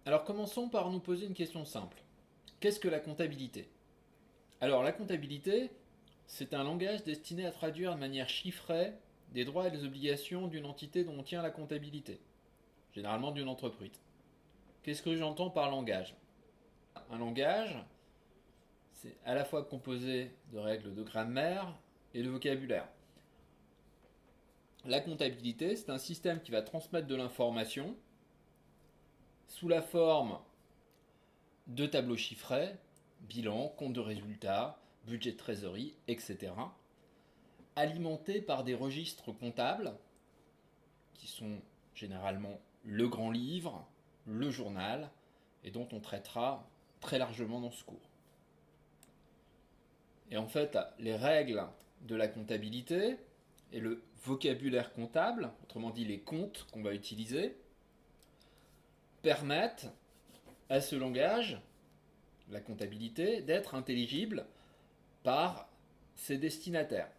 Alors commençons par nous poser une question simple. Qu'est-ce que la comptabilité? Alors la comptabilité, c'est un langage destiné à traduire de manière chiffrée des droits et des obligations d'une entité dont on tient la comptabilité, généralement d'une entreprise. Qu'est-ce que j'entends par langage? Un langage, c'est à la fois composé de règles de grammaire et de vocabulaire. La comptabilité, c'est un système qui va transmettre de l'information sous la forme de tableaux chiffrés, bilan, compte de résultats, budget de trésorerie, etc., alimentés par des registres comptables qui sont généralement le grand livre, le journal, et dont on traitera très largement dans ce cours. Et en fait, les règles de la comptabilité et le vocabulaire comptable, autrement dit les comptes qu'on va utiliser, permettent à ce langage, la comptabilité, d'être intelligible par ses destinataires.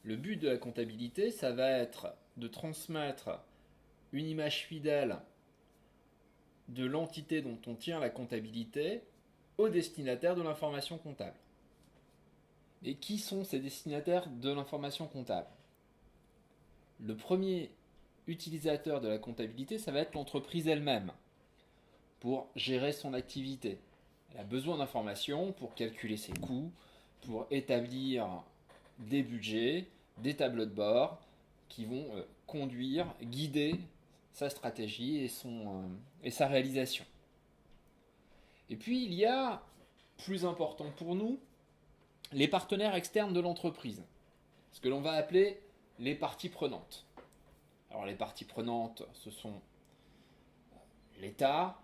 Le but de la comptabilité, ça va être de transmettre une image fidèle de l'entité dont on tient la comptabilité aux destinataires de l'information comptable. Et qui sont ces destinataires de l'information comptable? Le premier utilisateur de la comptabilité, ça va être l'entreprise elle-même, pour gérer son activité. Elle a besoin d'informations pour calculer ses coûts, pour établir des budgets, des tableaux de bord qui vont conduire, guider sa stratégie et sa réalisation. Et puis il y a, plus important pour nous, les partenaires externes de l'entreprise, ce que l'on va appeler les parties prenantes. Alors les parties prenantes, ce sont l'État,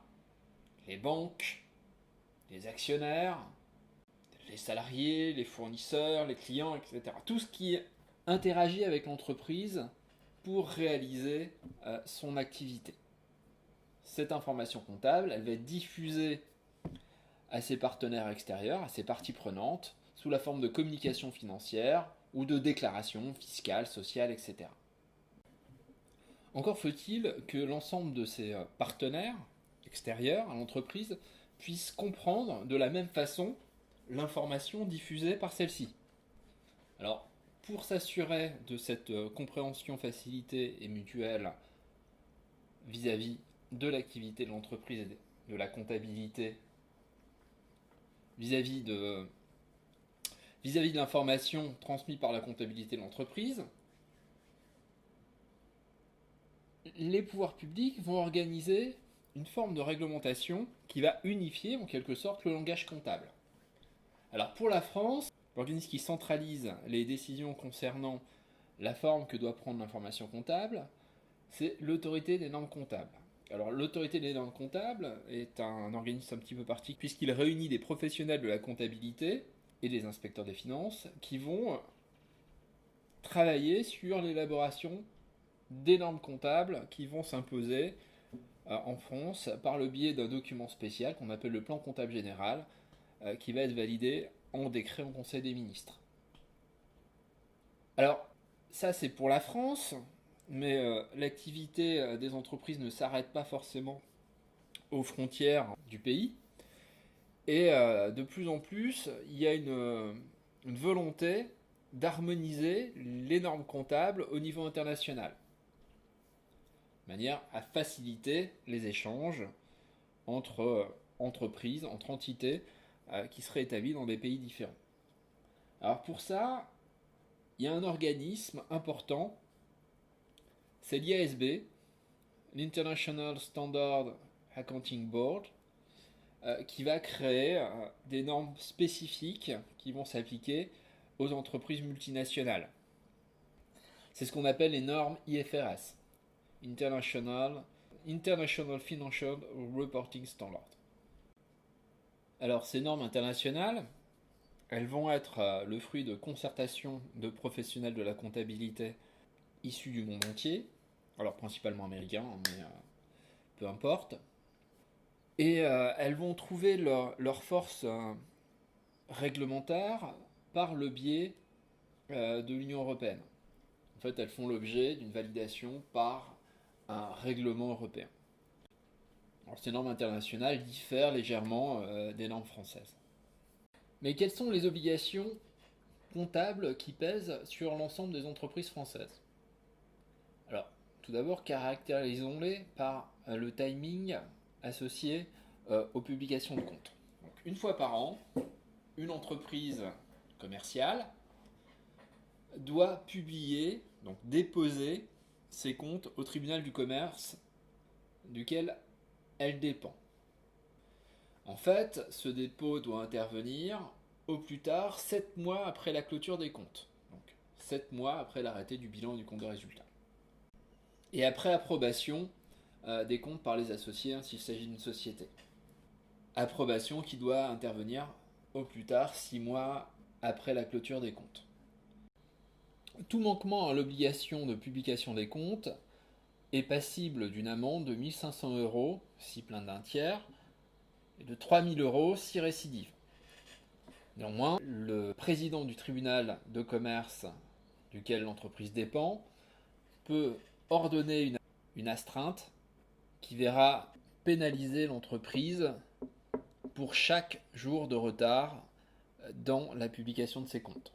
les banques, les actionnaires, les salariés, les fournisseurs, les clients, etc. Tout ce qui interagit avec l'entreprise pour réaliser son activité. Cette information comptable, elle va être diffusée à ses partenaires extérieurs, à ses parties prenantes, sous la forme de communication financière ou de déclarations fiscales, sociales, etc. Encore faut-il que l'ensemble de ces partenaires extérieurs à l'entreprise puissent comprendre de la même façon l'information diffusée par celle-ci. Alors, pour s'assurer de cette compréhension facilitée et mutuelle vis-à-vis de l'activité de l'entreprise et de la comptabilité, vis-à-vis de l'information transmise par la comptabilité de l'entreprise, les pouvoirs publics vont organiser une forme de réglementation qui va unifier en quelque sorte le langage comptable. Alors pour la France, l'organisme qui centralise les décisions concernant la forme que doit prendre l'information comptable, c'est l'autorité des normes comptables. Alors l'autorité des normes comptables est un organisme un petit peu particulier puisqu'il réunit des professionnels de la comptabilité et des inspecteurs des finances qui vont travailler sur l'élaboration des normes comptables qui vont s'imposer en France par le biais d'un document spécial qu'on appelle le plan comptable général qui va être validé en décret en Conseil des ministres. Alors, ça c'est pour la France, mais l'activité des entreprises ne s'arrête pas forcément aux frontières du pays. Et de plus en plus, il y a une volonté d'harmoniser les normes comptables au niveau international, de manière à faciliter les échanges entre entreprises, entre entités qui seraient établies dans des pays différents. Alors pour ça, il y a un organisme important, c'est l'IASB, l'International Standard Accounting Board, qui va créer des normes spécifiques qui vont s'appliquer aux entreprises multinationales. C'est ce qu'on appelle les normes IFRS, International Financial Reporting Standard. Alors ces normes internationales, elles vont être le fruit de concertations de professionnels de la comptabilité issus du monde entier, alors principalement américains, mais peu importe. Et elles vont trouver leur force réglementaires par le biais de l'Union européenne. En fait, elles font l'objet d'une validation par un règlement européen. Alors, ces normes internationales diffèrent légèrement des normes françaises. Mais quelles sont les obligations comptables qui pèsent sur l'ensemble des entreprises françaises? Alors, tout d'abord, caractérisons-les par le timing associé aux publications de comptes. Donc, une fois par an, une entreprise commerciale doit publier, donc déposer ses comptes au tribunal du commerce duquel elle dépend. En fait, ce dépôt doit intervenir au plus tard 7 mois après la clôture des comptes. Donc 7 mois après l'arrêté du bilan et du compte de résultat. Et après approbation des comptes par les associés s'il s'agit d'une société. Approbation qui doit intervenir au plus tard 6 mois après la clôture des comptes. Tout manquement à l'obligation de publication des comptes est passible d'une amende de 1 500 € si plainte d'un tiers et de 3 000 € si récidive. Néanmoins, le président du tribunal de commerce duquel l'entreprise dépend peut ordonner une astreinte qui verra pénaliser l'entreprise pour chaque jour de retard dans la publication de ses comptes.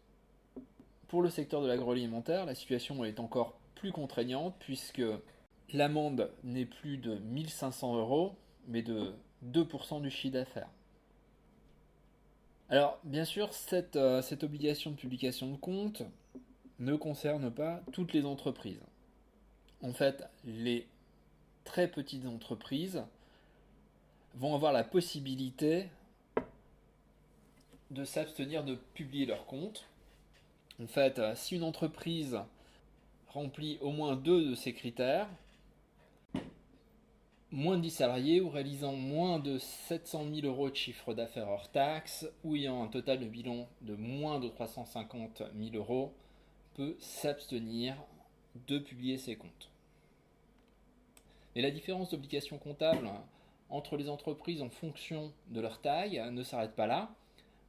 Pour le secteur de l'agroalimentaire, la situation est encore plus contraignante puisque l'amende n'est plus de 1 500 € mais de 2% du chiffre d'affaires. Alors, bien sûr, cette obligation de publication de compte ne concerne pas toutes les entreprises. En fait, les très petites entreprises vont avoir la possibilité de s'abstenir de publier leurs comptes. En fait, si une entreprise remplit au moins 2 de ces critères, moins de 10 salariés ou réalisant moins de 700 000 € de chiffre d'affaires hors taxes ou ayant un total de bilan de moins de 350 000 € peut s'abstenir de publier ses comptes. Et la différence d'obligation comptable entre les entreprises en fonction de leur taille ne s'arrête pas là.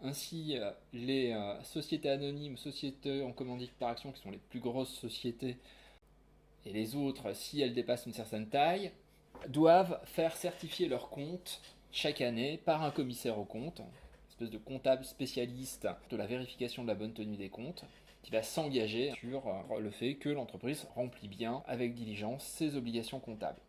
Ainsi, les sociétés anonymes, sociétés en commandite par action, qui sont les plus grosses sociétés, et les autres, si elles dépassent une certaine taille, doivent faire certifier leurs comptes chaque année par un commissaire aux comptes, une espèce de comptable spécialiste de la vérification de la bonne tenue des comptes, qui va s'engager sur le fait que l'entreprise remplit bien avec diligence ses obligations comptables.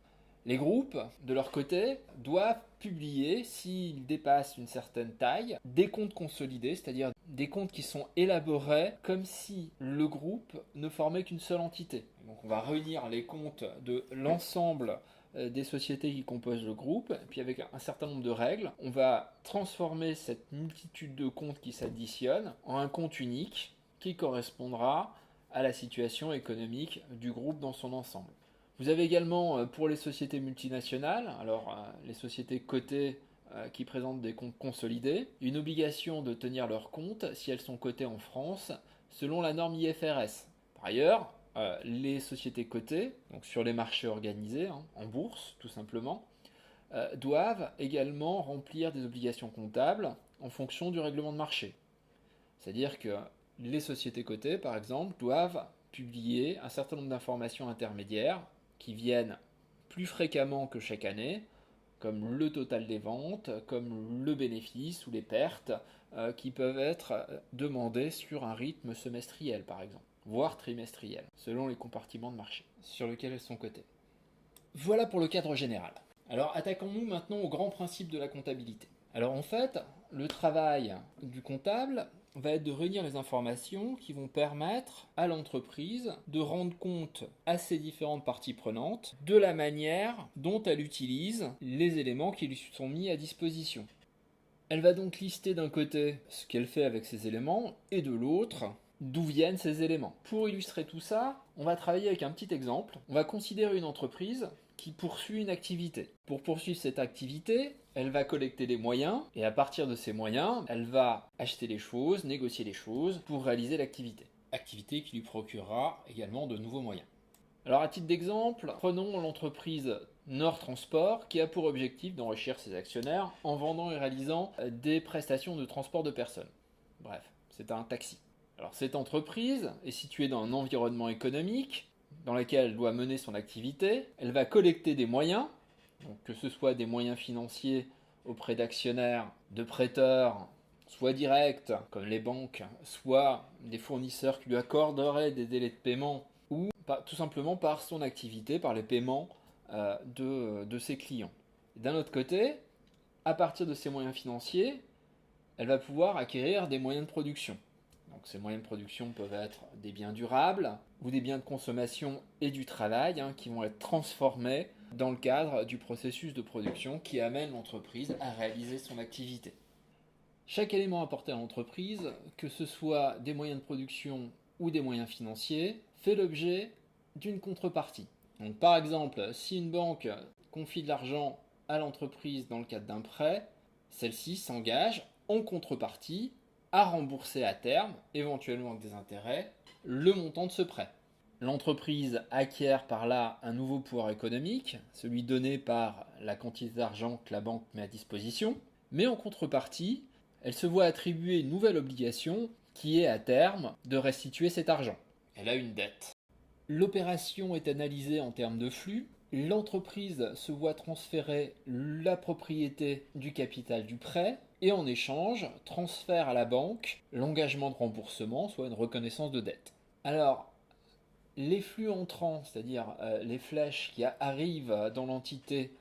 Les groupes, de leur côté, doivent publier, s'ils dépassent une certaine taille, des comptes consolidés, c'est-à-dire des comptes qui sont élaborés comme si le groupe ne formait qu'une seule entité. Donc on va réunir les comptes de l'ensemble des sociétés qui composent le groupe, et puis avec un certain nombre de règles, on va transformer cette multitude de comptes qui s'additionnent en un compte unique qui correspondra à la situation économique du groupe dans son ensemble. Vous avez également pour les sociétés multinationales, alors les sociétés cotées qui présentent des comptes consolidés, une obligation de tenir leurs comptes si elles sont cotées en France selon la norme IFRS. Par ailleurs, les sociétés cotées, donc sur les marchés organisés, en bourse tout simplement, doivent également remplir des obligations comptables en fonction du règlement de marché. C'est-à-dire que les sociétés cotées, par exemple, doivent publier un certain nombre d'informations intermédiaires qui viennent plus fréquemment que chaque année, comme le total des ventes, comme le bénéfice ou les pertes, qui peuvent être demandées sur un rythme semestriel, par exemple, voire trimestriel, selon les compartiments de marché sur lesquels elles sont cotées. Voilà pour le cadre général. Alors attaquons-nous maintenant aux grands principes de la comptabilité. Alors en fait, le travail du comptable va être de réunir les informations qui vont permettre à l'entreprise de rendre compte à ses différentes parties prenantes de la manière dont elle utilise les éléments qui lui sont mis à disposition. Elle va donc lister d'un côté ce qu'elle fait avec ces éléments et de l'autre d'où viennent ces éléments. Pour illustrer tout ça, on va travailler avec un petit exemple. On va considérer une entreprise qui poursuit une activité. Pour poursuivre cette activité, elle va collecter des moyens et à partir de ces moyens, elle va acheter les choses, négocier les choses pour réaliser l'activité. Activité qui lui procurera également de nouveaux moyens. Alors à titre d'exemple, prenons l'entreprise Nord Transport qui a pour objectif d'enrichir ses actionnaires en vendant et réalisant des prestations de transport de personnes. Bref, c'est un taxi. Alors cette entreprise est située dans un environnement économique dans lequel elle doit mener son activité. Elle va collecter des moyens, donc que ce soit des moyens financiers auprès d'actionnaires, de prêteurs, soit directs, comme les banques, soit des fournisseurs qui lui accorderaient des délais de paiement, ou tout simplement par son activité, par les paiements de ses clients. D'un autre côté, à partir de ces moyens financiers, elle va pouvoir acquérir des moyens de production. Donc ces moyens de production peuvent être des biens durables ou des biens de consommation et du travail qui vont être transformés dans le cadre du processus de production qui amène l'entreprise à réaliser son activité. Chaque élément apporté à l'entreprise, que ce soit des moyens de production ou des moyens financiers, fait l'objet d'une contrepartie. Donc, par exemple, si une banque confie de l'argent à l'entreprise dans le cadre d'un prêt, celle-ci s'engage en contrepartie à rembourser à terme, éventuellement avec des intérêts, le montant de ce prêt. L'entreprise acquiert par là un nouveau pouvoir économique, celui donné par la quantité d'argent que la banque met à disposition, mais en contrepartie, elle se voit attribuer une nouvelle obligation qui est à terme de restituer cet argent. Elle a une dette. L'opération est analysée en termes de flux. L'entreprise se voit transférer la propriété du capital du prêt et en échange transfère à la banque l'engagement de remboursement, soit une reconnaissance de dette. Alors, les flux entrants, c'est-à-dire les flèches qui arrivent dans l'entité,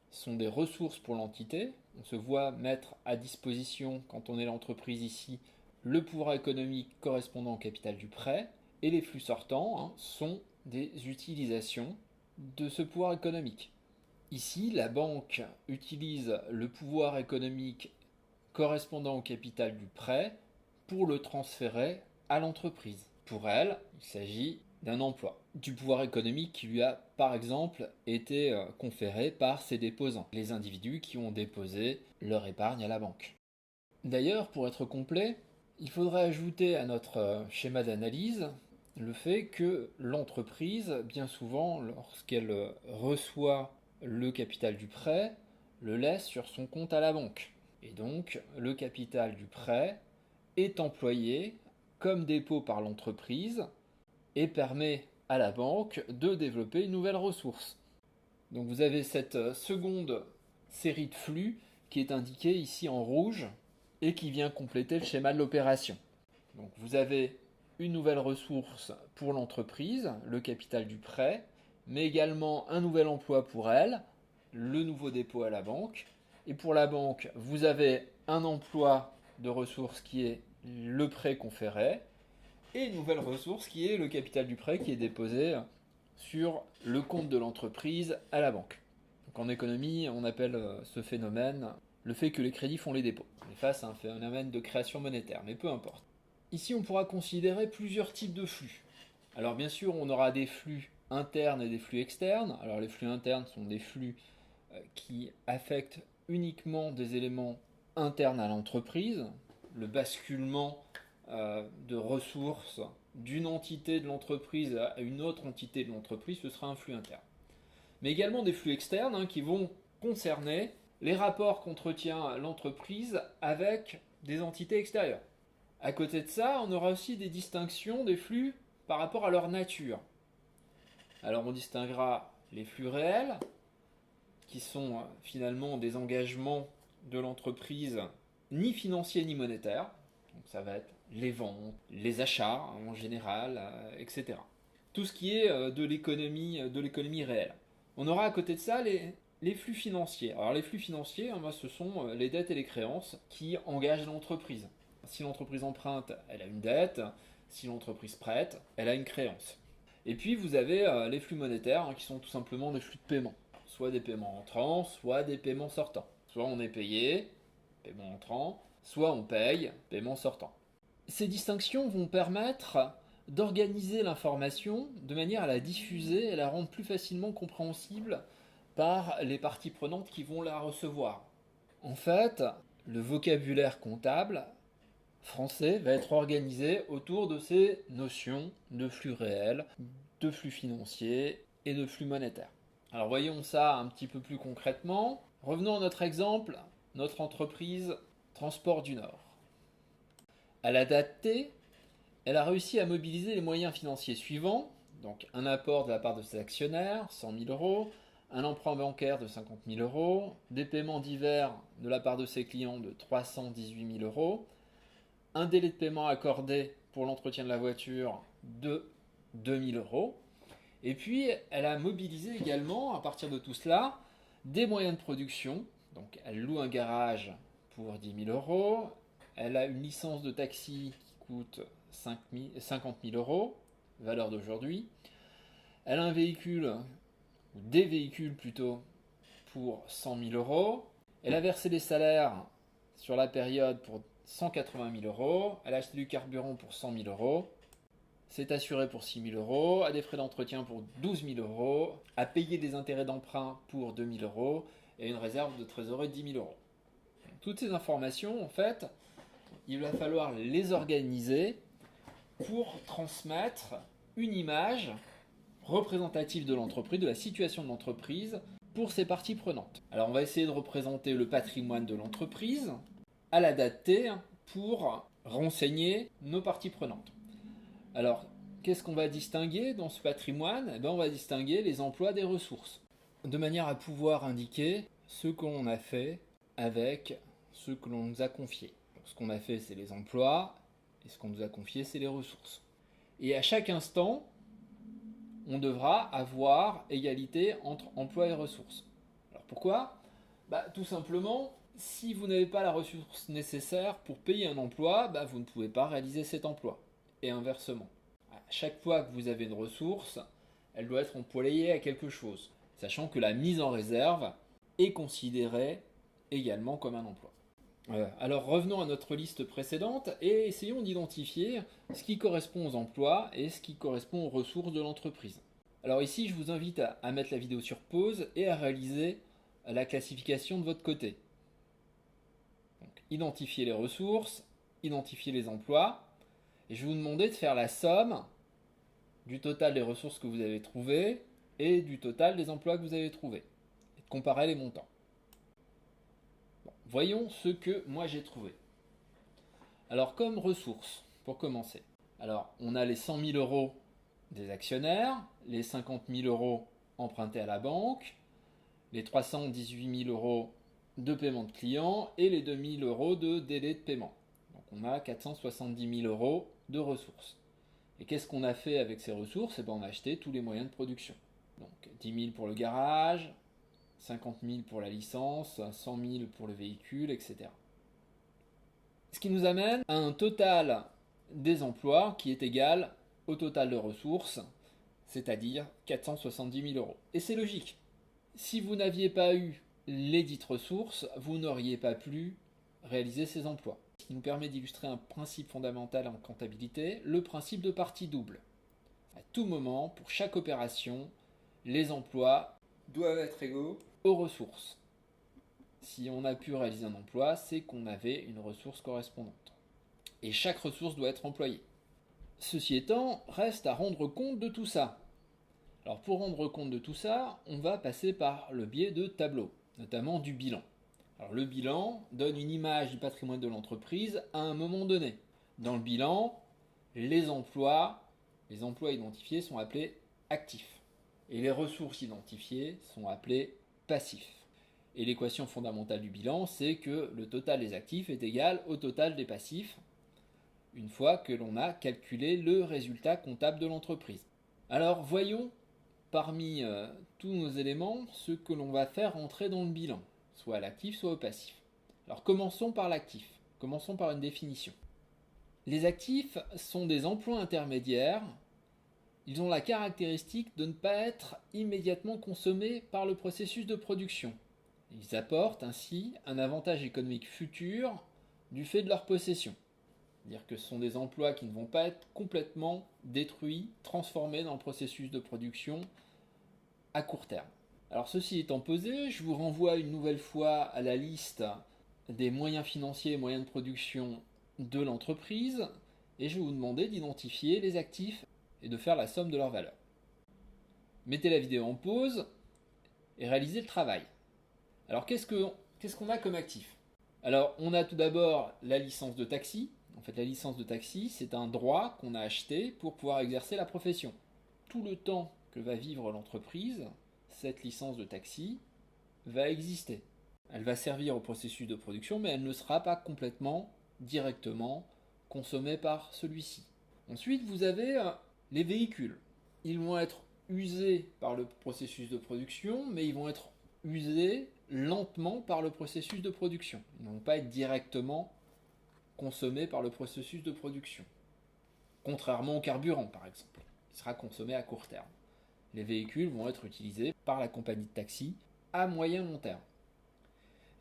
sont des ressources pour l'entité. On se voit mettre à disposition, quand on est l'entreprise ici, le pouvoir économique correspondant au capital du prêt, et les flux sortants sont des utilisations de ce pouvoir économique. Ici, la banque utilise le pouvoir économique correspondant au capital du prêt pour le transférer à l'entreprise. Pour elle, il s'agit d'un emploi, du pouvoir économique qui lui a par exemple été conféré par ses déposants, les individus qui ont déposé leur épargne à la banque. D'ailleurs, pour être complet, il faudrait ajouter à notre schéma d'analyse le fait que l'entreprise, bien souvent, lorsqu'elle reçoit le capital du prêt, le laisse sur son compte à la banque. Et donc, le capital du prêt est employé comme dépôt par l'entreprise et permet à la banque de développer une nouvelle ressource. Donc vous avez cette seconde série de flux qui est indiquée ici en rouge et qui vient compléter le schéma de l'opération. Donc vous avez une nouvelle ressource pour l'entreprise, le capital du prêt, mais également un nouvel emploi pour elle, le nouveau dépôt à la banque. Et pour la banque, vous avez un emploi de ressources qui est le prêt conféré, et une nouvelle ressource qui est le capital du prêt qui est déposé sur le compte de l'entreprise à la banque. Donc en économie, on appelle ce phénomène le fait que les crédits font les dépôts. On est face à un phénomène de création monétaire, mais peu importe. Ici, on pourra considérer plusieurs types de flux. Alors bien sûr, on aura des flux internes et des flux externes. Alors les flux internes sont des flux qui affectent uniquement des éléments internes à l'entreprise, le basculement de ressources d'une entité de l'entreprise à une autre entité de l'entreprise, ce sera un flux interne. Mais également des flux externes qui vont concerner les rapports qu'entretient l'entreprise avec des entités extérieures. À côté de ça, on aura aussi des distinctions des flux par rapport à leur nature. Alors on distinguera les flux réels, qui sont finalement des engagements de l'entreprise ni financiers ni monétaires. Donc ça va être les ventes, les achats en général, etc. Tout ce qui est de l'économie réelle. On aura à côté de ça les flux financiers. Alors les flux financiers, ce sont les dettes et les créances qui engagent l'entreprise. Si l'entreprise emprunte, elle a une dette. Si l'entreprise prête, elle a une créance. Et puis vous avez les flux monétaires qui sont tout simplement des flux de paiement. Soit des paiements entrants, soit des paiements sortants. Soit on est payé, paiement entrant, soit on paye, paiement sortant. Ces distinctions vont permettre d'organiser l'information de manière à la diffuser et la rendre plus facilement compréhensible par les parties prenantes qui vont la recevoir. En fait, le vocabulaire comptable français va être organisé autour de ces notions de flux réels, de flux financiers et de flux monétaires. Alors voyons ça un petit peu plus concrètement. Revenons à notre exemple, notre entreprise Transport du Nord. À la date T, elle a réussi à mobiliser les moyens financiers suivants, donc un apport de la part de ses actionnaires, 100 000 euros, un emprunt bancaire de 50 000 euros, des paiements divers de la part de ses clients de 318 000 euros, un délai de paiement accordé pour l'entretien de la voiture de 2 000 euros, et puis elle a mobilisé également, à partir de tout cela, des moyens de production. Donc elle loue un garage pour 10 000 euros, elle a une licence de taxi qui coûte 50 000 euros, valeur d'aujourd'hui. Elle a un véhicule, ou des véhicules plutôt, pour 100 000 euros. Elle a versé des salaires sur la période pour 180 000 euros. Elle a acheté du carburant pour 100 000 euros. C'est assuré pour 6 000 euros, a des frais d'entretien pour 12 000 euros, a payé des intérêts d'emprunt pour 2 000 euros et une réserve de trésorerie de 10 000 euros. Toutes ces informations, en fait, il va falloir les organiser pour transmettre une image représentative de l'entreprise, de la situation de l'entreprise pour ses parties prenantes. Alors on va essayer de représenter le patrimoine de l'entreprise à la date T pour renseigner nos parties prenantes. Alors, qu'est-ce qu'on va distinguer dans ce patrimoine ? On va distinguer les emplois des ressources, de manière à pouvoir indiquer ce que l'on a fait avec ce que l'on nous a confié. Donc, ce qu'on a fait, c'est les emplois, et ce qu'on nous a confié, c'est les ressources. Et à chaque instant, on devra avoir égalité entre emploi et ressources. Alors pourquoi ? Tout simplement, si vous n'avez pas la ressource nécessaire pour payer un emploi, vous ne pouvez pas réaliser cet emploi. Et inversement. À chaque fois que vous avez une ressource, elle doit être employée à quelque chose, sachant que la mise en réserve est considérée également comme un emploi. Alors revenons à notre liste précédente et essayons d'identifier ce qui correspond aux emplois et ce qui correspond aux ressources de l'entreprise. Alors ici, je vous invite à mettre la vidéo sur pause et à réaliser la classification de votre côté. Donc, identifier les ressources, identifier les emplois. Et je vais vous demander de faire la somme du total des ressources que vous avez trouvées et du total des emplois que vous avez trouvés. Et de comparer les montants. Bon, voyons ce que moi j'ai trouvé. Alors comme ressources, pour commencer. Alors on a les 100 000 euros des actionnaires, les 50 000 euros empruntés à la banque, les 318 000 euros de paiement de clients et les 2 000 euros de délai de paiement. Donc on a 470 000 euros de ressources. Et qu'est-ce qu'on a fait avec ces ressources ? On a acheté tous les moyens de production. Donc 10 000 pour le garage, 50 000 pour la licence, 100 000 pour le véhicule, etc. Ce qui nous amène à un total des emplois qui est égal au total de ressources, c'est-à-dire 470 000 euros. Et c'est logique. Si vous n'aviez pas eu les dites ressources, vous n'auriez pas pu réaliser ces emplois. Ce qui nous permet d'illustrer un principe fondamental en comptabilité, le principe de partie double. À tout moment, pour chaque opération, les emplois doivent être égaux aux ressources. Si on a pu réaliser un emploi, c'est qu'on avait une ressource correspondante. Et chaque ressource doit être employée. Ceci étant, reste à rendre compte de tout ça. Alors pour rendre compte de tout ça, on va passer par le biais de tableaux, notamment du bilan. Alors le bilan donne une image du patrimoine de l'entreprise à un moment donné. Dans le bilan, les emplois identifiés sont appelés actifs. Et les ressources identifiées sont appelées passifs. Et l'équation fondamentale du bilan, c'est que le total des actifs est égal au total des passifs, une fois que l'on a calculé le résultat comptable de l'entreprise. Alors voyons parmi tous nos éléments ce que l'on va faire entrer dans le bilan, soit à l'actif, soit au passif. Alors commençons par l'actif, commençons par une définition. Les actifs sont des emplois intermédiaires, ils ont la caractéristique de ne pas être immédiatement consommés par le processus de production. Ils apportent ainsi un avantage économique futur du fait de leur possession. C'est-à-dire que ce sont des emplois qui ne vont pas être complètement détruits, transformés dans le processus de production à court terme. Alors ceci étant posé, je vous renvoie une nouvelle fois à la liste des moyens financiers et moyens de production de l'entreprise et je vais vous demander d'identifier les actifs et de faire la somme de leurs valeurs. Mettez la vidéo en pause et réalisez le travail. Alors qu'est-ce qu'on a comme actif ? Alors on a tout d'abord la licence de taxi, En fait, la licence de taxi, c'est un droit qu'on a acheté pour pouvoir exercer la profession. Tout le temps que va vivre l'entreprise, cette licence de taxi va exister. Elle va servir au processus de production, mais elle ne sera pas complètement, directement consommée par celui-ci. Ensuite, vous avez les véhicules. Ils vont être usés par le processus de production, mais ils vont être usés lentement par le processus de production. Ils ne vont pas être directement consommés par le processus de production. Contrairement au carburant, par exemple, qui sera consommé à court terme. Les véhicules vont être utilisés par la compagnie de taxi à moyen long terme.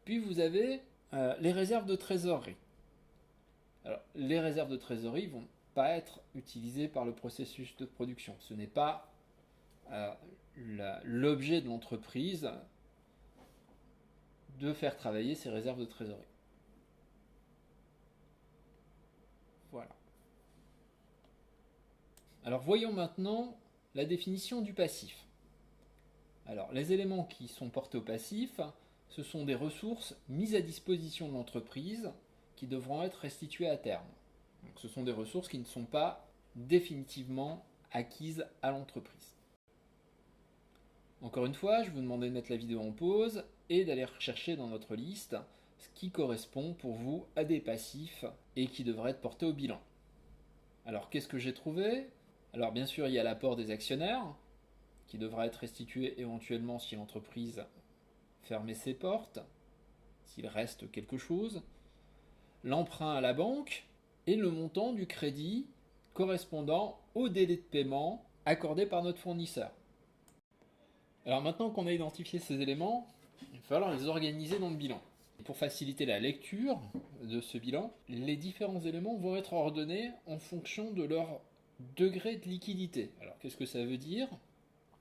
Puis vous avez les réserves de trésorerie. Alors, les réserves de trésorerie vont pas être utilisées par le processus de production. Ce n'est pas l'objet de l'entreprise de faire travailler ces réserves de trésorerie. Voilà. Alors voyons maintenant la définition du passif. Alors les éléments qui sont portés au passif, ce sont des ressources mises à disposition de l'entreprise qui devront être restituées à terme. Donc, ce sont des ressources qui ne sont pas définitivement acquises à l'entreprise. Encore une fois, je vous demande de mettre la vidéo en pause et d'aller rechercher dans notre liste ce qui correspond pour vous à des passifs et qui devraient être portés au bilan. Alors qu'est-ce que j'ai trouvé? Alors bien sûr, il y a l'apport des actionnaires qui devra être restitué éventuellement si l'entreprise fermait ses portes, s'il reste quelque chose, l'emprunt à la banque et le montant du crédit correspondant au délai de paiement accordé par notre fournisseur. Alors maintenant qu'on a identifié ces éléments, il va falloir les organiser dans le bilan. Pour faciliter la lecture de ce bilan, les différents éléments vont être ordonnés en fonction de leur degré de liquidité. Alors qu'est-ce que ça veut dire?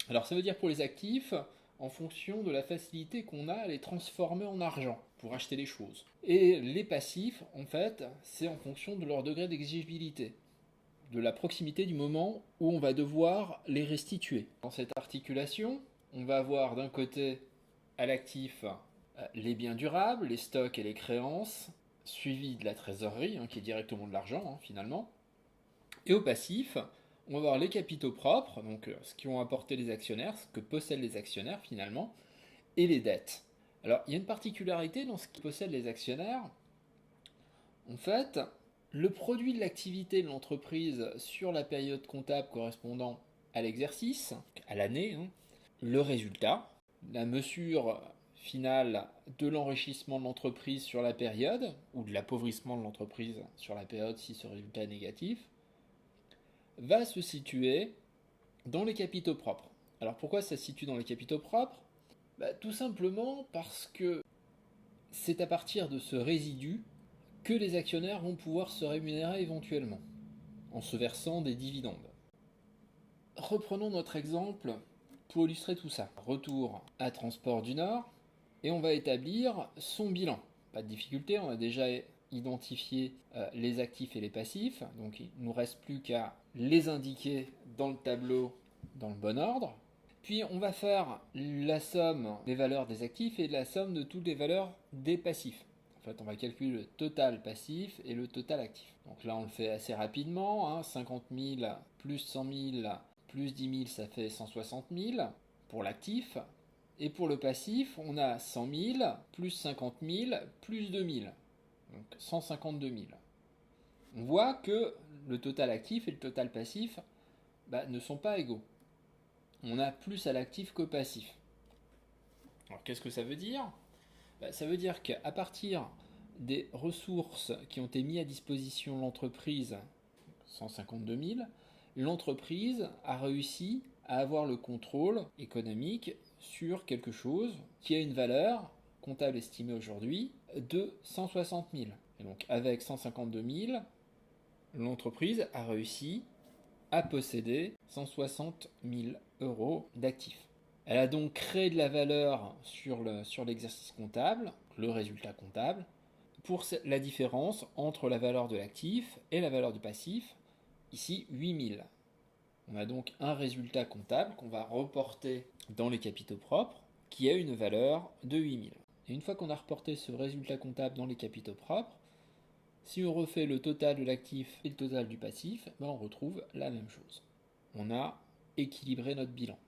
Alors ça veut dire pour les actifs, en fonction de la facilité qu'on a à les transformer en argent pour acheter les choses. Et les passifs, en fait, c'est en fonction de leur degré d'exigibilité, de la proximité du moment où on va devoir les restituer. Dans cette articulation, on va avoir d'un côté à l'actif les biens durables, les stocks et les créances, suivis de la trésorerie, qui est directement de l'argent finalement. Et au passif, on va avoir les capitaux propres, donc ce qui vont apporter les actionnaires, ce que possèdent les actionnaires finalement, et les dettes. Alors il y a une particularité dans ce qui possèdent les actionnaires. En fait, le produit de l'activité de l'entreprise sur la période comptable correspondant à l'exercice, à l'année, le résultat, la mesure finale de l'enrichissement de l'entreprise sur la période, ou de l'appauvrissement de l'entreprise sur la période si ce résultat est négatif, va se situer dans les capitaux propres. Alors pourquoi ça se situe dans les capitaux propres? Tout simplement parce que c'est à partir de ce résidu que les actionnaires vont pouvoir se rémunérer éventuellement, en se versant des dividendes. Reprenons notre exemple pour illustrer tout ça. Retour à Transport du Nord, et on va établir son bilan. Pas de difficulté, on a déjà identifié les actifs et les passifs, donc il ne nous reste plus qu'à les indiquer dans le tableau dans le bon ordre. Puis on va faire la somme des valeurs des actifs et la somme de toutes les valeurs des passifs. En fait, on va calculer le total passif et le total actif. Donc là, on le fait assez rapidement. 50 000 plus 100 000 plus 10 000, ça fait 160 000 pour l'actif. Et pour le passif, on a 100 000 plus 50 000 plus 2 000. Donc 152 000. On voit que le total actif et le total passif ne sont pas égaux. On a plus à l'actif qu'au passif. Alors qu'est-ce que ça veut dire? Ça veut dire qu'à partir des ressources qui ont été mises à disposition de l'entreprise, 152 000, l'entreprise a réussi à avoir le contrôle économique sur quelque chose qui a une valeur comptable estimée aujourd'hui de 160 000. Et donc avec 152 000, l'entreprise a réussi à posséder 160 000 euros d'actifs. Elle a donc créé de la valeur sur l'exercice comptable, le résultat comptable, pour la différence entre la valeur de l'actif et la valeur du passif, ici 8 000. On a donc un résultat comptable qu'on va reporter dans les capitaux propres qui a une valeur de 8 000. Et une fois qu'on a reporté ce résultat comptable dans les capitaux propres, Si on refait le total de l'actif et le total du passif, on retrouve la même chose. On a équilibré notre bilan.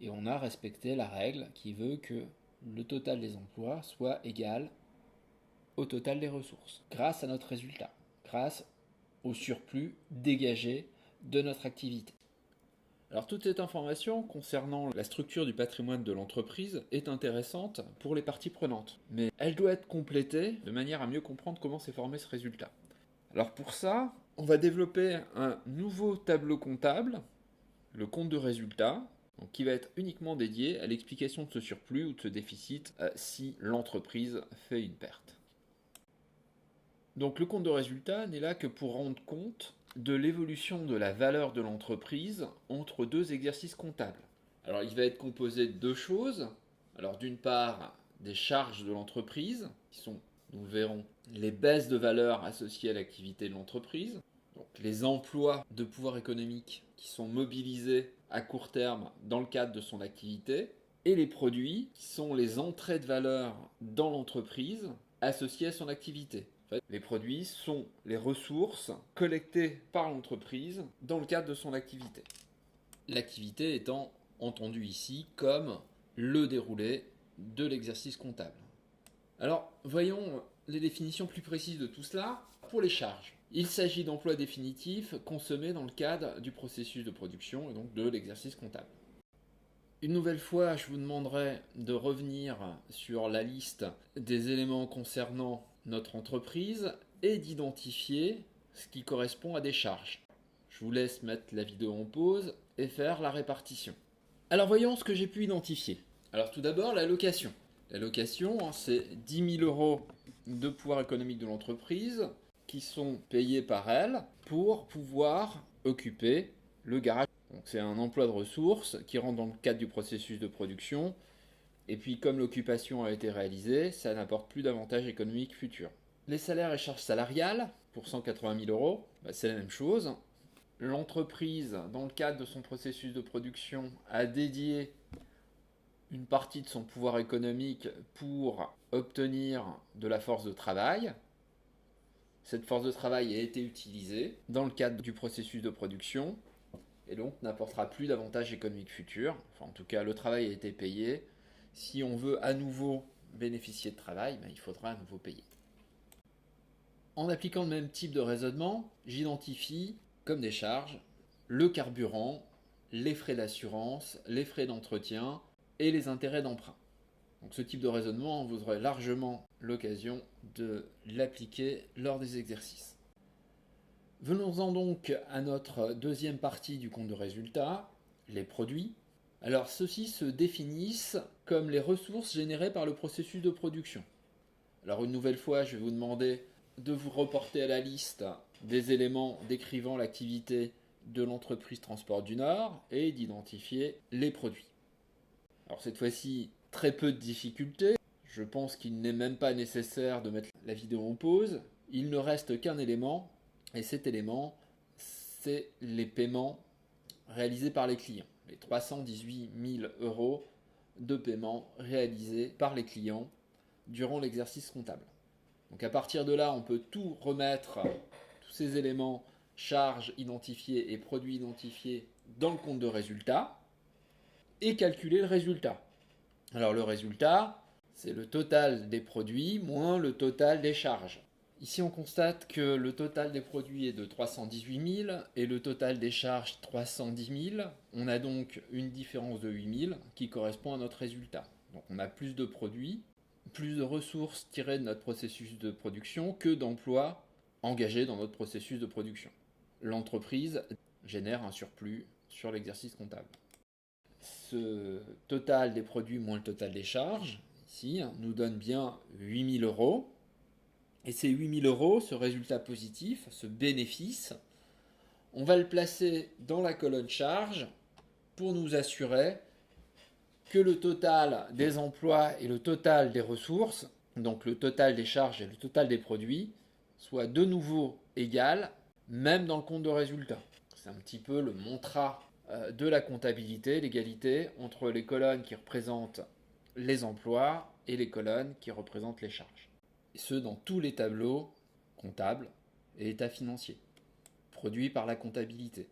Et on a respecté la règle qui veut que le total des emplois soit égal au total des ressources, grâce à notre résultat, grâce au surplus dégagé de notre activité. Alors toute cette information concernant la structure du patrimoine de l'entreprise est intéressante pour les parties prenantes, mais elle doit être complétée de manière à mieux comprendre comment s'est formé ce résultat. Alors pour ça, on va développer un nouveau tableau comptable, le compte de résultat, donc qui va être uniquement dédié à l'explication de ce surplus ou de ce déficit si l'entreprise fait une perte. Donc le compte de résultat n'est là que pour rendre compte de l'évolution de la valeur de l'entreprise entre deux exercices comptables. Alors il va être composé de deux choses. Alors d'une part, des charges de l'entreprise, qui sont, nous le verrons, les baisses de valeur associées à l'activité de l'entreprise. Donc les emplois de pouvoir économique qui sont mobilisés à court terme dans le cadre de son activité. Et les produits qui sont les entrées de valeur dans l'entreprise associées à son activité. Les produits sont les ressources collectées par l'entreprise dans le cadre de son activité. L'activité étant entendue ici comme le déroulé de l'exercice comptable. Alors, voyons les définitions plus précises de tout cela pour les charges. Il s'agit d'emplois définitifs consommés dans le cadre du processus de production et donc de l'exercice comptable. Une nouvelle fois, je vous demanderai de revenir sur la liste des éléments concernant notre entreprise et d'identifier ce qui correspond à des charges. Je vous laisse mettre la vidéo en pause et faire la répartition. Alors voyons ce que j'ai pu identifier. Alors tout d'abord, la location. La location, c'est 10 000 euros de pouvoir économique de l'entreprise qui sont payés par elle pour pouvoir occuper le garage. Donc c'est un emploi de ressources qui rentre dans le cadre du processus de production. Et puis comme l'occupation a été réalisée, ça n'apporte plus d'avantages économiques futurs. Les salaires et charges salariales, pour 180 000 euros, c'est la même chose. L'entreprise, dans le cadre de son processus de production, a dédié une partie de son pouvoir économique pour obtenir de la force de travail. Cette force de travail a été utilisée dans le cadre du processus de production et donc n'apportera plus d'avantages économiques futurs. Enfin, en tout cas, le travail a été payé. Si on veut à nouveau bénéficier de travail, il faudra à nouveau payer. En appliquant le même type de raisonnement, j'identifie comme des charges le carburant, les frais d'assurance, les frais d'entretien et les intérêts d'emprunt. Donc ce type de raisonnement, vous aurez largement l'occasion de l'appliquer lors des exercices. Venons-en donc à notre deuxième partie du compte de résultat, les produits. Alors ceux-ci se définissent comme les ressources générées par le processus de production. Alors une nouvelle fois, je vais vous demander de vous reporter à la liste des éléments décrivant l'activité de l'entreprise Transport du Nord et d'identifier les produits. Alors cette fois-ci, très peu de difficultés. Je pense qu'il n'est même pas nécessaire de mettre la vidéo en pause. Il ne reste qu'un élément, et cet élément, c'est les paiements réalisés par les clients. Les 318 000 euros de paiements réalisés par les clients durant l'exercice comptable. Donc à partir de là, on peut tout remettre, tous ces éléments, charges identifiées et produits identifiés dans le compte de résultat et calculer le résultat. Alors le résultat, c'est le total des produits moins le total des charges. Ici, on constate que le total des produits est de 318 000 et le total des charges 310 000. On a donc une différence de 8 000 qui correspond à notre résultat. Donc on a plus de produits, plus de ressources tirées de notre processus de production que d'emplois engagés dans notre processus de production. L'entreprise génère un surplus sur l'exercice comptable. Ce total des produits moins le total des charges, ici, nous donne bien 8 000 euros. Et ces 8 000 euros, ce résultat positif, ce bénéfice, on va le placer dans la colonne charge pour nous assurer que le total des emplois et le total des ressources, donc le total des charges et le total des produits, soit de nouveau égal, même dans le compte de résultat. C'est un petit peu le mantra de la comptabilité, l'égalité entre les colonnes qui représentent les emplois et les colonnes qui représentent les charges. Et ce, dans tous les tableaux comptable et état financier, produit par la comptabilité.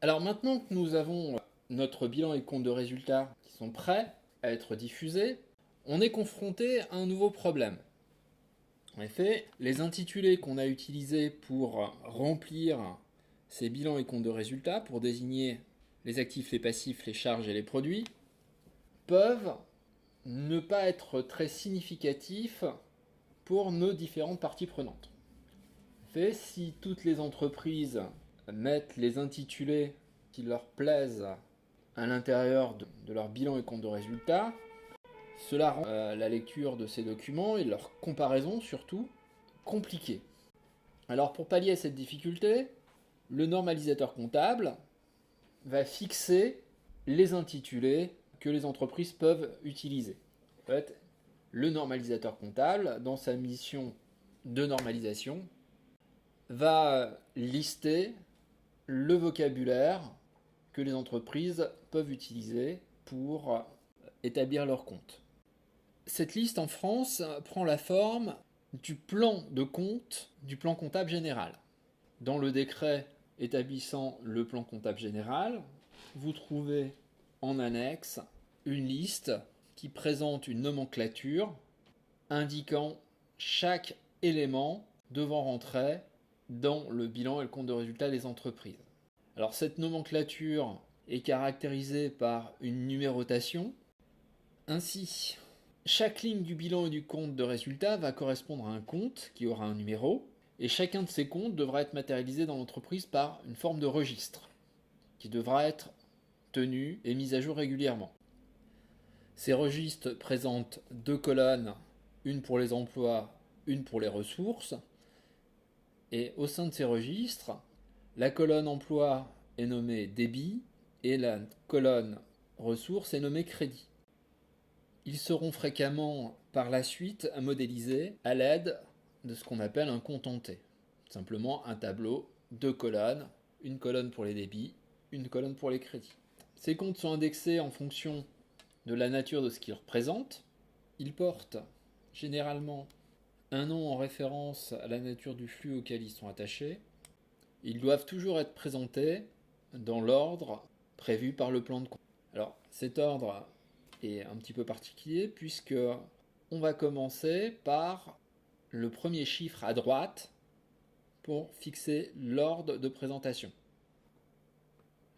Alors maintenant que nous avons notre bilan et compte de résultats qui sont prêts à être diffusés, on est confronté à un nouveau problème. En effet, les intitulés qu'on a utilisés pour remplir ces bilans et comptes de résultats, pour désigner les actifs, les passifs, les charges et les produits, peuvent ne pas être très significatifs pour nos différentes parties prenantes. En fait, si toutes les entreprises mettent les intitulés qui leur plaisent à l'intérieur de leur bilan et compte de résultats, cela rend la lecture de ces documents et leur comparaison surtout compliquée. Alors pour pallier à cette difficulté, le normalisateur comptable va fixer les intitulés que les entreprises peuvent utiliser. En fait, le normalisateur comptable, dans sa mission de normalisation, va lister le vocabulaire que les entreprises peuvent utiliser pour établir leurs comptes. Cette liste en France prend la forme du plan de compte du plan comptable général. Dans le décret établissant le plan comptable général, vous trouvez en annexe une liste qui présente une nomenclature indiquant chaque élément devant rentrer dans le bilan et le compte de résultat des entreprises. Alors cette nomenclature est caractérisée par une numérotation. Ainsi, chaque ligne du bilan et du compte de résultat va correspondre à un compte qui aura un numéro, et chacun de ces comptes devra être matérialisé dans l'entreprise par une forme de registre qui devra être tenu et mis à jour régulièrement. Ces registres présentent 2 colonnes, une pour les emplois, une pour les ressources, et au sein de ces registres, la colonne emploi est nommée débit et la colonne ressources est nommée crédit. Ils seront fréquemment par la suite modélisés à l'aide de ce qu'on appelle un compte en T. Simplement un tableau, 2 colonnes, une colonne pour les débits, une colonne pour les crédits. Ces comptes sont indexés en fonction de la nature de ce qu'ils représentent. Ils portent généralement un nom en référence à la nature du flux auquel ils sont attachés. Ils doivent toujours être présentés dans l'ordre prévu par le plan de compte. Alors cet ordre est un petit peu particulier puisque on va commencer par le premier chiffre à droite pour fixer l'ordre de présentation.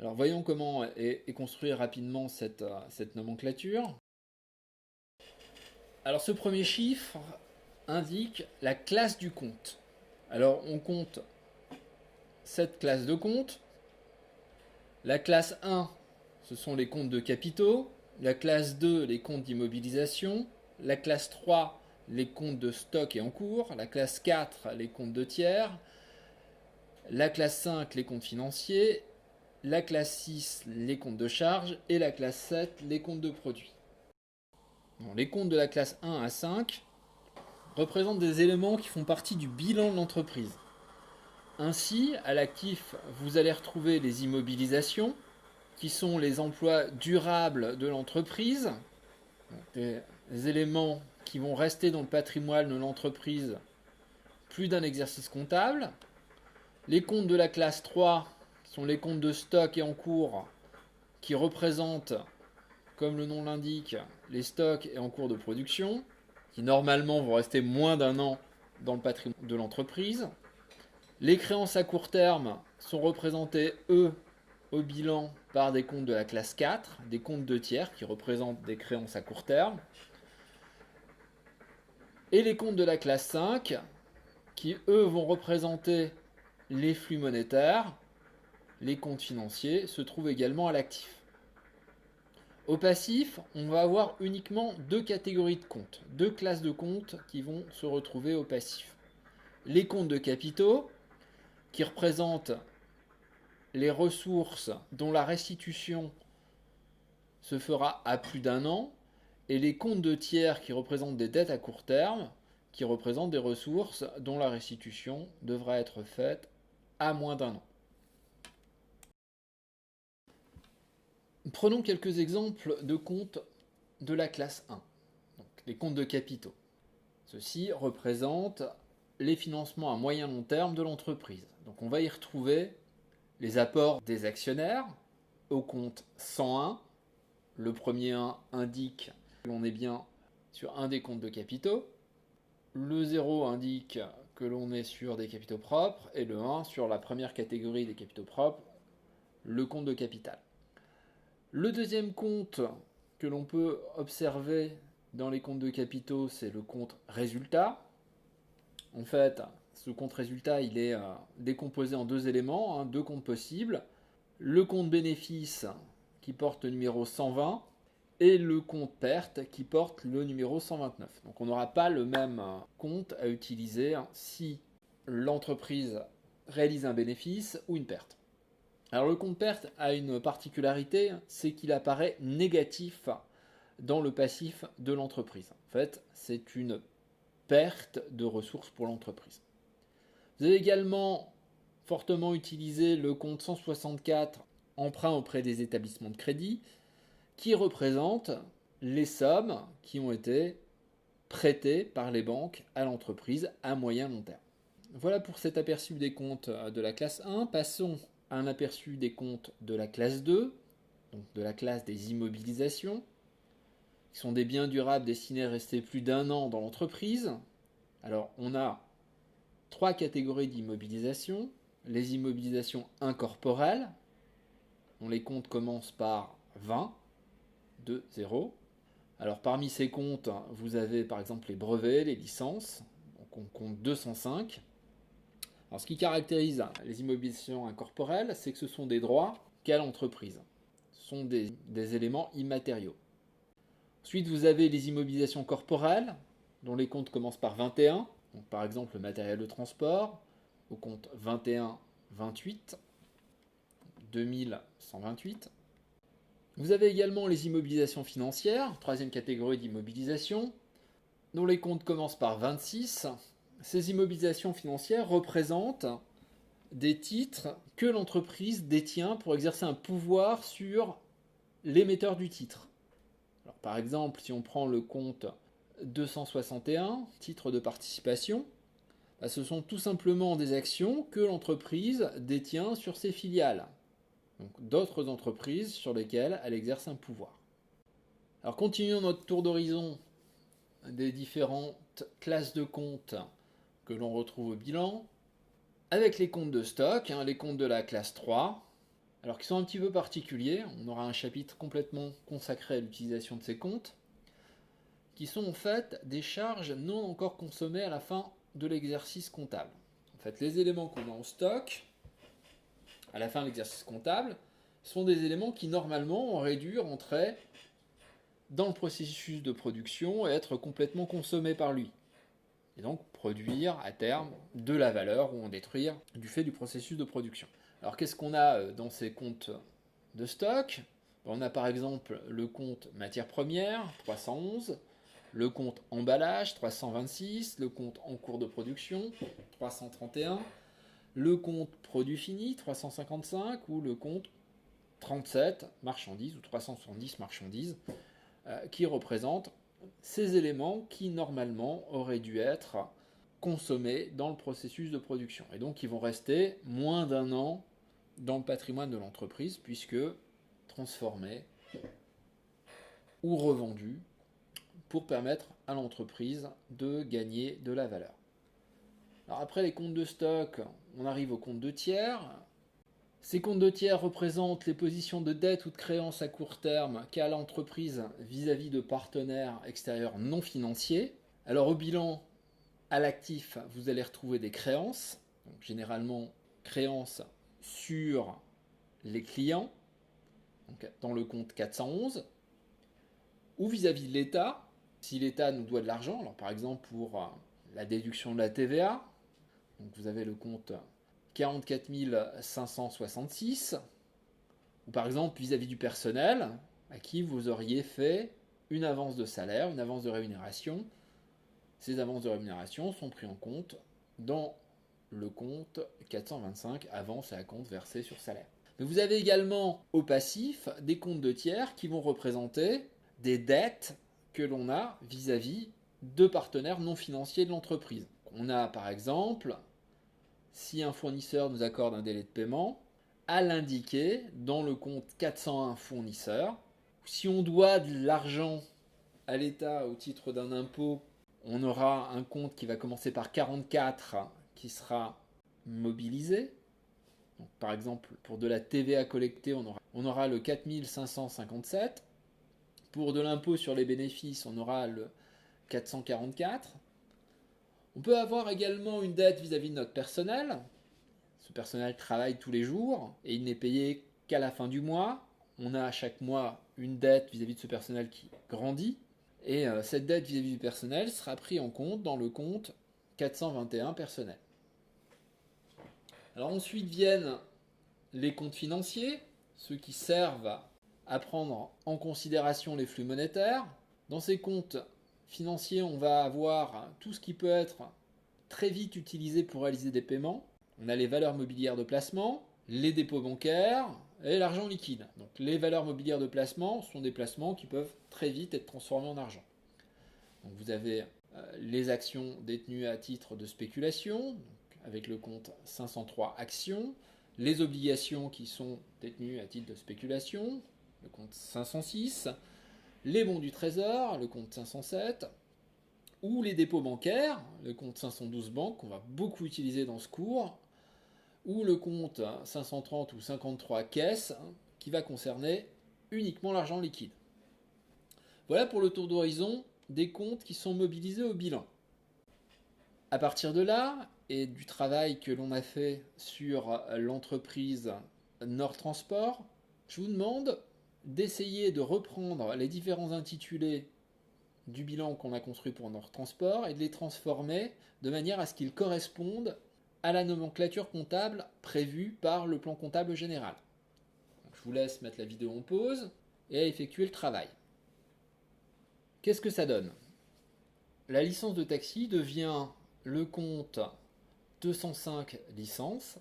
Alors voyons comment est construite rapidement cette nomenclature. Alors ce premier chiffre indique la classe du compte. Alors on compte 7 classes de comptes. La classe 1, ce sont les comptes de capitaux. La classe 2, les comptes d'immobilisation. La classe 3, les comptes de stock et en cours. La classe 4, les comptes de tiers. La classe 5, les comptes financiers. La classe 6, les comptes de charge. Et la classe 7, les comptes de produits. Bon, les comptes de la classe 1 à 5 représentent des éléments qui font partie du bilan de l'entreprise. Ainsi, à l'actif, vous allez retrouver les immobilisations, qui sont les emplois durables de l'entreprise, des éléments qui vont rester dans le patrimoine de l'entreprise plus d'un exercice comptable. Les comptes de la classe 3 sont les comptes de stock et en cours, qui représentent, comme le nom l'indique, les stocks et en cours de production, qui normalement vont rester moins d'un an dans le patrimoine de l'entreprise. Les créances à court terme sont représentées, eux, au bilan par des comptes de la classe 4, des comptes de tiers qui représentent des créances à court terme. Et les comptes de la classe 5 qui, eux, vont représenter les flux monétaires, les comptes financiers, se trouvent également à l'actif. Au passif, on va avoir uniquement 2 catégories de comptes, 2 classes de comptes qui vont se retrouver au passif. Les comptes de capitaux, qui représentent les ressources dont la restitution se fera à plus d'un an, et les comptes de tiers qui représentent des dettes à court terme, qui représentent des ressources dont la restitution devra être faite à moins d'un an. Prenons quelques exemples de comptes de la classe 1, donc les comptes de capitaux. Ceci représente les financements à moyen long terme de l'entreprise. Donc on va y retrouver les apports des actionnaires au compte 101. Le premier 1 indique que l'on est bien sur un des comptes de capitaux. Le 0 indique que l'on est sur des capitaux propres et le 1 sur la première catégorie des capitaux propres, le compte de capital. Le deuxième compte que l'on peut observer dans les comptes de capitaux, c'est le compte résultat. En fait, ce compte résultat, il est décomposé en deux éléments, deux comptes possibles. Le compte bénéfice qui porte le numéro 120 et le compte perte qui porte le numéro 129. Donc on n'aura pas le même compte à utiliser si l'entreprise réalise un bénéfice ou une perte. Alors le compte perte a une particularité, c'est qu'il apparaît négatif dans le passif de l'entreprise. En fait, c'est une perte de ressources pour l'entreprise. Vous avez également fortement utilisé le compte 164, emprunt auprès des établissements de crédit, qui représente les sommes qui ont été prêtées par les banques à l'entreprise à moyen long terme. Voilà pour cet aperçu des comptes de la classe 1. Passons à un aperçu des comptes de la classe 2, donc de la classe des immobilisations, qui sont des biens durables destinés à rester plus d'un an dans l'entreprise. Alors on a trois catégories d'immobilisation. Les immobilisations incorporelles, dont les comptes commencent par 20, 2, 0. Alors parmi ces comptes, vous avez par exemple les brevets, les licences, donc on compte 205. Alors ce qui caractérise les immobilisations incorporelles, c'est que ce sont des droits qu'a l'entreprise. Ce sont des éléments immatériaux. Ensuite, vous avez les immobilisations corporelles, dont les comptes commencent par 21, donc par exemple le matériel de transport, au compte 21-28, 2128. Vous avez également les immobilisations financières, troisième catégorie d'immobilisation, dont les comptes commencent par 26. Ces immobilisations financières représentent des titres que l'entreprise détient pour exercer un pouvoir sur l'émetteur du titre. Alors, par exemple, si on prend le compte 261, titre de participation, ce sont tout simplement des actions que l'entreprise détient sur ses filiales. Donc d'autres entreprises sur lesquelles elle exerce un pouvoir. Alors continuons notre tour d'horizon des différentes classes de comptes que l'on retrouve au bilan, avec les comptes de stock, les comptes de la classe 3, alors qui sont un petit peu particuliers. On aura un chapitre complètement consacré à l'utilisation de ces comptes, qui sont en fait des charges non encore consommées à la fin de l'exercice comptable. En fait, les éléments qu'on a en stock à la fin de l'exercice comptable sont des éléments qui normalement auraient dû rentrer dans le processus de production et être complètement consommés par lui. Et donc produire à terme de la valeur ou en détruire du fait du processus de production. Alors qu'est-ce qu'on a dans ces comptes de stock ? On a par exemple le compte matières premières, 311, le compte emballage, 326, le compte en cours de production, 331, le compte produit fini, 355, ou le compte 37, marchandises, ou 370 marchandises, qui représentent ces éléments qui normalement auraient dû être consommés dans le processus de production. Et donc ils vont rester moins d'un an dans le patrimoine de l'entreprise, puisque transformés ou revendus pour permettre à l'entreprise de gagner de la valeur. Alors après les comptes de stock, on arrive aux comptes de tiers. Ces comptes de tiers représentent les positions de dette ou de créance à court terme qu'a l'entreprise vis-à-vis de partenaires extérieurs non financiers. Alors au bilan, à l'actif, vous allez retrouver des créances, donc généralement créances sur les clients, donc dans le compte 411, ou vis-à-vis de l'État, si l'État nous doit de l'argent, alors par exemple pour la déduction de la TVA, donc vous avez le compte 44 566, ou par exemple vis-à-vis du personnel, à qui vous auriez fait une avance de salaire, une avance de rémunération. Ces avances de rémunération sont prises en compte dans le compte 425, avance et acompte versé sur salaire. Mais vous avez également au passif des comptes de tiers qui vont représenter des dettes que l'on a vis-à-vis de partenaires non financiers de l'entreprise. On a par exemple, si un fournisseur nous accorde un délai de paiement, à l'indiquer dans le compte 401 fournisseur. Si on doit de l'argent à l'État au titre d'un impôt, on aura un compte qui va commencer par 44 qui sera mobilisé. Donc, par exemple, pour de la TVA collectée, on aura le 4557. Pour de l'impôt sur les bénéfices, on aura le 444. On peut avoir également une dette vis-à-vis de notre personnel. Ce personnel travaille tous les jours et il n'est payé qu'à la fin du mois. On a à chaque mois une dette vis-à-vis de ce personnel qui grandit. Et cette dette vis-à-vis du personnel sera prise en compte dans le compte 421 personnel. Alors ensuite viennent les comptes financiers, ceux qui servent à prendre en considération les flux monétaires. Dans ces comptes financiers, on va avoir tout ce qui peut être très vite utilisé pour réaliser des paiements. On a les valeurs mobilières de placement, les dépôts bancaires et l'argent liquide. Donc les valeurs mobilières de placement sont des placements qui peuvent très vite être transformés en argent. Donc vous avez les actions détenues à titre de spéculation, donc avec le compte 503 actions, les obligations qui sont détenues à titre de spéculation, le compte 506, les bons du trésor, le compte 507, ou les dépôts bancaires, le compte 512 banque qu'on va beaucoup utiliser dans ce cours, ou le compte 530 ou 53 caisses qui va concerner uniquement l'argent liquide. Voilà pour le tour d'horizon des comptes qui sont mobilisés au bilan. À partir de là, et du travail que l'on a fait sur l'entreprise Nord Transport, je vous demande d'essayer de reprendre les différents intitulés du bilan qu'on a construit pour Nord Transport et de les transformer de manière à ce qu'ils correspondent à la nomenclature comptable prévue par le plan comptable général. Donc, je vous laisse mettre la vidéo en pause et effectuer le travail. Qu'est-ce que ça donne? La licence de taxi devient le compte 205 licences.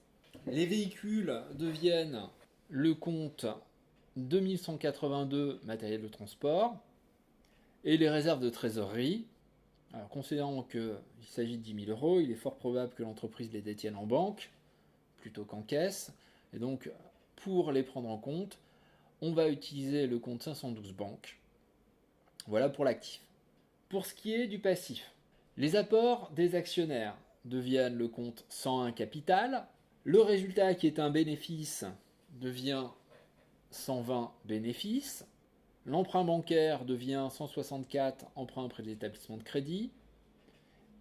Les véhicules deviennent le compte 2182 matériel de transport. Et les réserves de trésorerie, alors considérant qu'il s'agit de 10 000 euros, il est fort probable que l'entreprise les détienne en banque plutôt qu'en caisse. Et donc, pour les prendre en compte, on va utiliser le compte 512 banque. Voilà pour l'actif. Pour ce qui est du passif, les apports des actionnaires deviennent le compte 101 capital. Le résultat qui est un bénéfice devient 120 bénéfices. L'emprunt bancaire devient 164 emprunt auprès des établissements de crédit.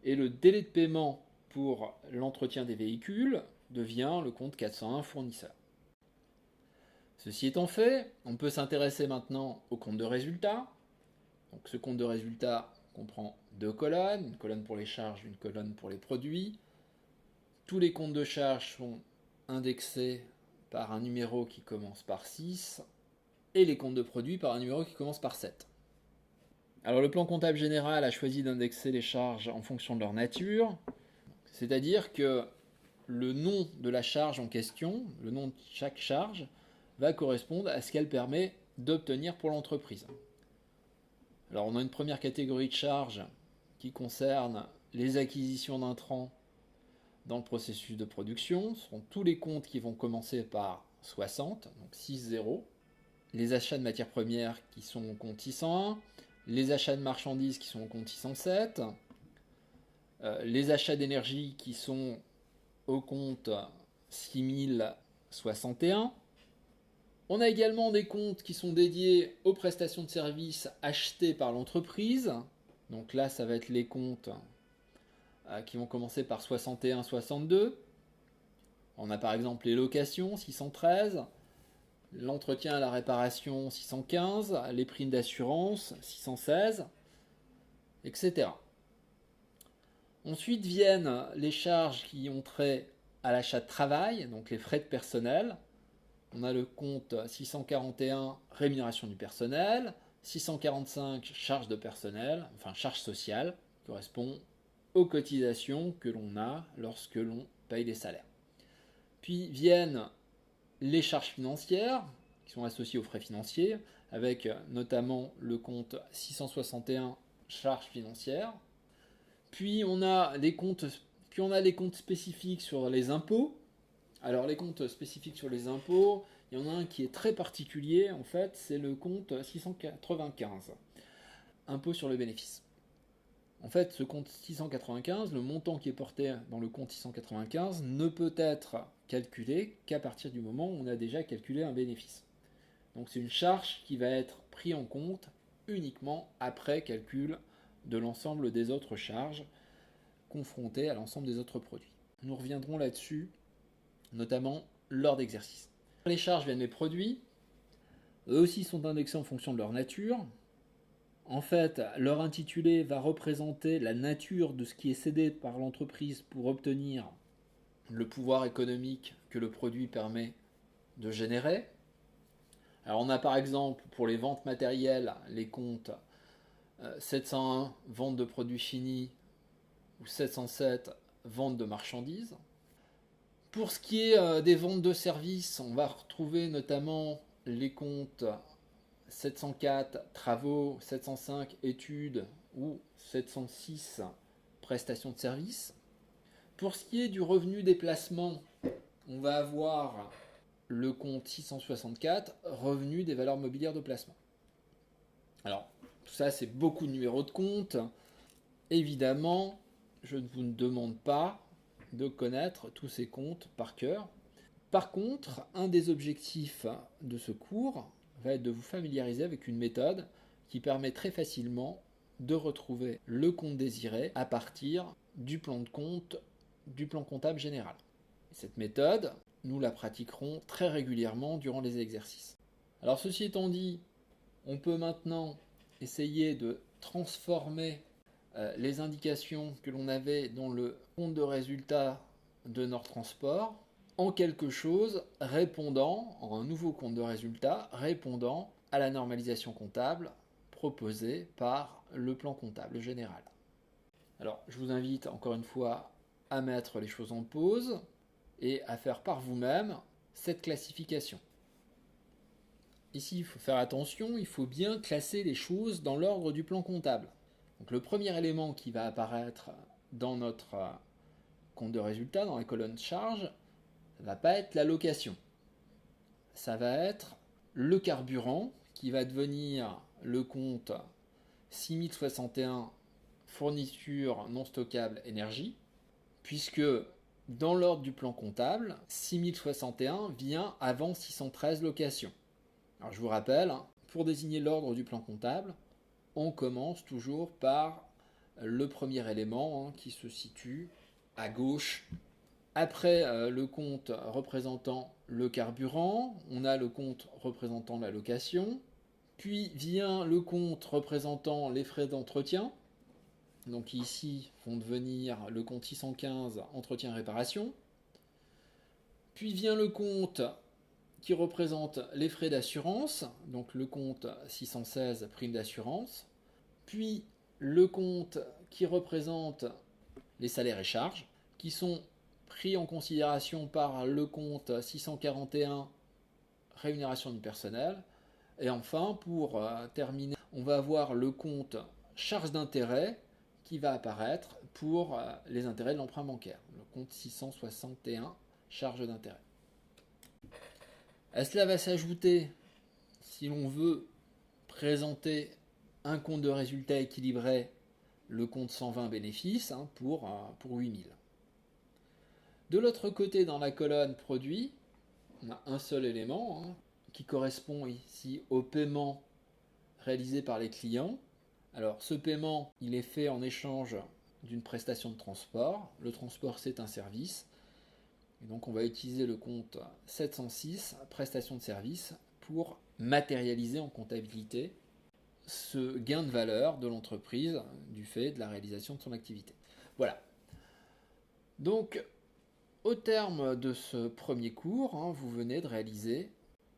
Et le délai de paiement pour l'entretien des véhicules devient le compte 401 fournisseur. Ceci étant fait, on peut s'intéresser maintenant au compte de résultat. Donc ce compte de résultat comprend deux colonnes, une colonne pour les charges, une colonne pour les produits. Tous les comptes de charges sont indexés par un numéro qui commence par 6 et les comptes de produits par un numéro qui commence par 7. Alors le plan comptable général a choisi d'indexer les charges en fonction de leur nature, c'est-à-dire que le nom de la charge en question, le nom de chaque charge, va correspondre à ce qu'elle permet d'obtenir pour l'entreprise. Alors on a une première catégorie de charges qui concerne les acquisitions d'intrants dans le processus de production. Ce sont tous les comptes qui vont commencer par 60, donc 6-0. Les achats de matières premières qui sont au compte 601, les achats de marchandises qui sont au compte 607, les achats d'énergie qui sont au compte 6061. On a également des comptes qui sont dédiés aux prestations de services achetées par l'entreprise. Donc là, ça va être les comptes qui vont commencer par 61-62. On a par exemple les locations, 613. L'entretien à la réparation, 615. Les primes d'assurance, 616, etc. Ensuite viennent les charges qui ont trait à l'achat de travail, donc les frais de personnel. On a le compte 641, rémunération du personnel, 645, charges de personnel, enfin charges sociales, qui correspond aux cotisations que l'on a lorsque l'on paye les salaires. Puis viennent les charges financières, qui sont associées aux frais financiers, avec notamment le compte 661, charges financières. Puis on a les comptes spécifiques sur les impôts. Alors les comptes spécifiques sur les impôts, il y en a un qui est très particulier en fait, c'est le compte 695, impôt sur le bénéfice. En fait, ce compte 695, le montant qui est porté dans le compte 695 ne peut être calculé qu'à partir du moment où on a déjà calculé un bénéfice. Donc c'est une charge qui va être prise en compte uniquement après calcul de l'ensemble des autres charges confrontées à l'ensemble des autres produits. Nous reviendrons là-dessus, notamment lors d'exercices. Les charges viennent des produits, eux aussi sont indexés en fonction de leur nature. En fait, leur intitulé va représenter la nature de ce qui est cédé par l'entreprise pour obtenir le pouvoir économique que le produit permet de générer. Alors on a par exemple pour les ventes matérielles les comptes 701 vente de produits finis ou 707 vente de marchandises. Pour ce qui est des ventes de services, on va retrouver notamment les comptes 704 travaux, 705 études ou 706 prestations de services. Pour ce qui est du revenu des placements, on va avoir le compte 664, revenu des valeurs mobilières de placement. Alors, tout ça, c'est beaucoup de numéros de compte. Évidemment, je ne vous demande pas de connaître tous ces comptes par cœur. Par contre, un des objectifs de ce cours va être de vous familiariser avec une méthode qui permet très facilement de retrouver le compte désiré à partir du plan de compte, du plan comptable général. Cette méthode, nous la pratiquerons très régulièrement durant les exercices. Alors ceci étant dit, on peut maintenant essayer de transformer les indications que l'on avait dans le compte de résultat de Nord Transport en quelque chose répondant, en un nouveau compte de résultat, répondant à la normalisation comptable proposée par le plan comptable général. Alors, je vous invite encore une fois à mettre les choses en pause et à faire par vous-même cette classification. Ici, il faut faire attention, il faut bien classer les choses dans l'ordre du plan comptable. Donc, le premier élément qui va apparaître dans notre compte de résultat, dans la colonne charge, ça ne va pas être la location. Ça va être le carburant qui va devenir le compte 6061 fourniture non stockable énergie, puisque dans l'ordre du plan comptable, 6061 vient avant 613 location. Alors je vous rappelle, pour désigner l'ordre du plan comptable, on commence toujours par le premier élément qui se situe à gauche. Après le compte représentant le carburant, on a le compte représentant la location, puis vient le compte représentant les frais d'entretien, donc ici vont devenir le compte 615 entretien réparation, puis vient le compte qui représente les frais d'assurance, donc le compte 616 prime d'assurance, puis le compte qui représente les salaires et charges, qui sont pris en considération par le compte 641 rémunération du personnel. Et enfin, pour terminer, on va avoir le compte charges d'intérêt qui va apparaître pour les intérêts de l'emprunt bancaire, le compte 661 charges d'intérêt. À cela va s'ajouter, si l'on veut présenter un compte de résultat équilibré, le compte 120 bénéfices pour 8000. De l'autre côté, dans la colonne produit, on a un seul élément qui correspond ici au paiement réalisé par les clients. Alors ce paiement, il est fait en échange d'une prestation de transport. Le transport, c'est un service. Et donc on va utiliser le compte 706, prestation de service, pour matérialiser en comptabilité ce gain de valeur de l'entreprise du fait de la réalisation de son activité. Voilà. Donc, au terme de ce premier cours, vous venez de réaliser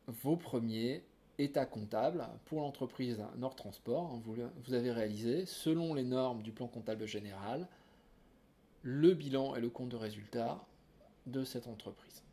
vos premiers états comptables pour l'entreprise Nord Transport. Vous avez réalisé, selon les normes du plan comptable général, le bilan et le compte de résultat de cette entreprise.